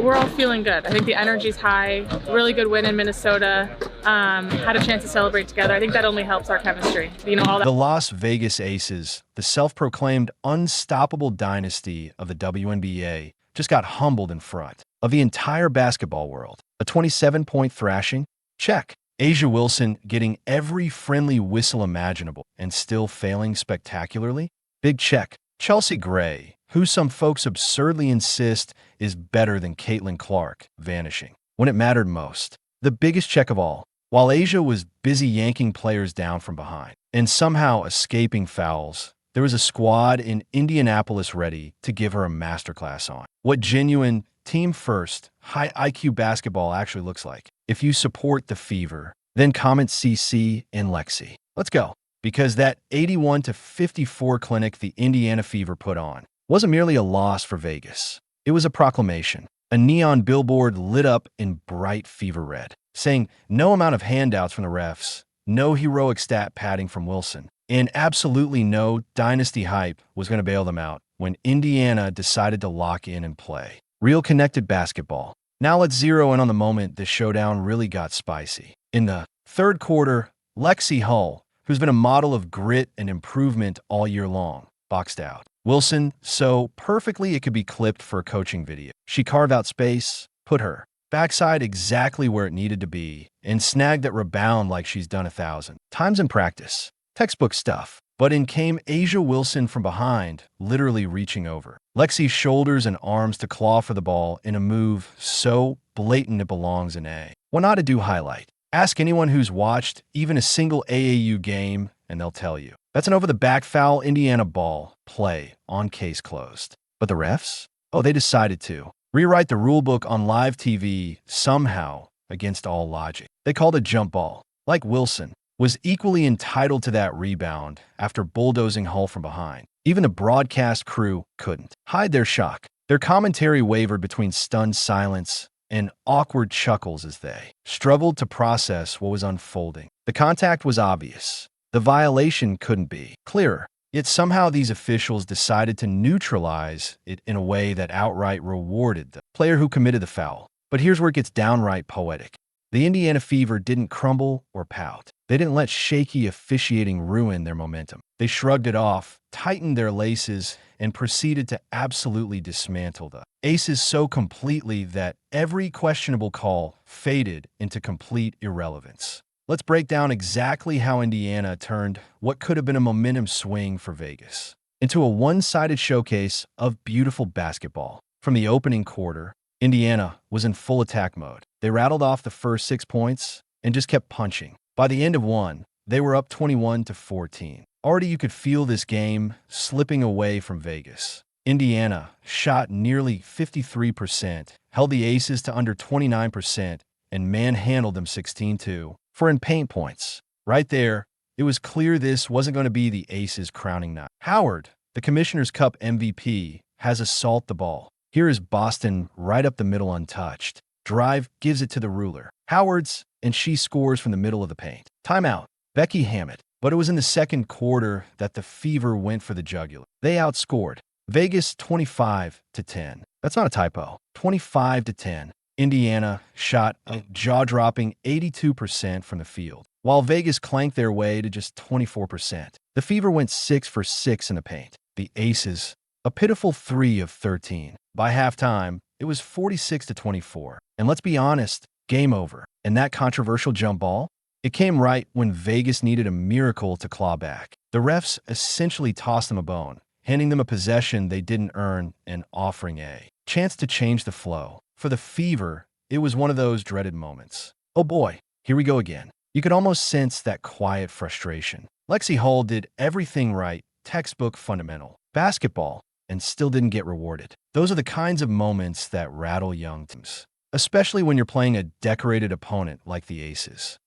we're all feeling good. I think the energy's high. Really good win in Minnesota. Had a chance to celebrate together. I think that only helps our chemistry. All that. The Las Vegas Aces, the self-proclaimed unstoppable dynasty of the WNBA, just got humbled in front of the entire basketball world. A 27-point thrashing? Check. A'ja Wilson getting every friendly whistle imaginable and still failing spectacularly? Big check. Chelsea Gray, who some folks absurdly insist is better than Caitlin Clark, vanishing when it mattered most. The biggest check of all, while A'ja was busy yanking players down from behind and somehow escaping fouls, there was a squad in Indianapolis ready to give her a masterclass on what genuine, team-first, high IQ basketball actually looks like. If you support the Fever, then comment CC and Lexie. Let's go. Because that 81-54 clinic the Indiana Fever put on wasn't merely a loss for Vegas. It was a proclamation, a neon billboard lit up in bright fever red, saying no amount of handouts from the refs, no heroic stat padding from Wilson, and absolutely no dynasty hype was going to bail them out when Indiana decided to lock in and play. Real connected basketball. Now let's zero in on the moment the showdown really got spicy. In the third quarter, Lexie Hull, who's been a model of grit and improvement all year long, boxed out. Wilson, so perfectly it could be clipped for a coaching video. She carved out space, put her backside exactly where it needed to be, and snagged that rebound like she's done 1,000 times in practice. Textbook stuff. But in came A'ja Wilson from behind, literally reaching over Lexie's shoulders and arms to claw for the ball in a move so blatant it belongs in A. Why not a do highlight? Ask anyone who's watched even a single AAU game, and they'll tell you. That's an over-the-back foul Indiana ball play on case closed. But the refs? Oh, they decided to rewrite the rulebook on live TV somehow against all logic. They called a jump ball. Like Wilson was equally entitled to that rebound after bulldozing Hull from behind. Even the broadcast crew couldn't hide their shock. Their commentary wavered between stunned silence and awkward chuckles as they struggled to process what was unfolding. The contact was obvious. The violation couldn't be clearer. Yet somehow these officials decided to neutralize it in a way that outright rewarded the player who committed the foul. But here's where it gets downright poetic. The Indiana Fever didn't crumble or pout. They didn't let shaky officiating ruin their momentum. They shrugged it off, tightened their laces, and proceeded to absolutely dismantle the Aces so completely that every questionable call faded into complete irrelevance. Let's break down exactly how Indiana turned what could have been a momentum swing for Vegas into a one-sided showcase of beautiful basketball. From the opening quarter, Indiana was in full attack mode. They rattled off the first 6 points and just kept punching. By the end of one, they were up 21-14. Already you could feel this game slipping away from Vegas. Indiana shot nearly 53%, held the Aces to under 29%, and manhandled them 16-2 for in-paint points. Right there, it was clear this wasn't going to be the Aces' crowning night. Howard, the Commissioner's Cup MVP, has assault the ball. Here is Boston right up the middle untouched. Drive gives it to the ruler. Howard's, and she scores from the middle of the paint. Timeout. Becky Hammett. But it was in the second quarter that the Fever went for the jugular. They outscored Vegas 25-10. That's not a typo. 25-10. Indiana shot a jaw-dropping 82% from the field, while Vegas clanked their way to just 24%. The Fever went 6 for 6 in the paint. The Aces, a pitiful 3 of 13. By halftime, it was 46-24. And let's be honest, game over. And that controversial jump ball? It came right when Vegas needed a miracle to claw back. The refs essentially tossed them a bone, handing them a possession they didn't earn and offering a chance to change the flow. For the Fever, it was one of those dreaded moments. Oh boy, here we go again. You could almost sense that quiet frustration. Lexie Hull did everything right, textbook fundamental basketball, and still didn't get rewarded. Those are the kinds of moments that rattle young teams, especially when you're playing a decorated opponent like the Aces.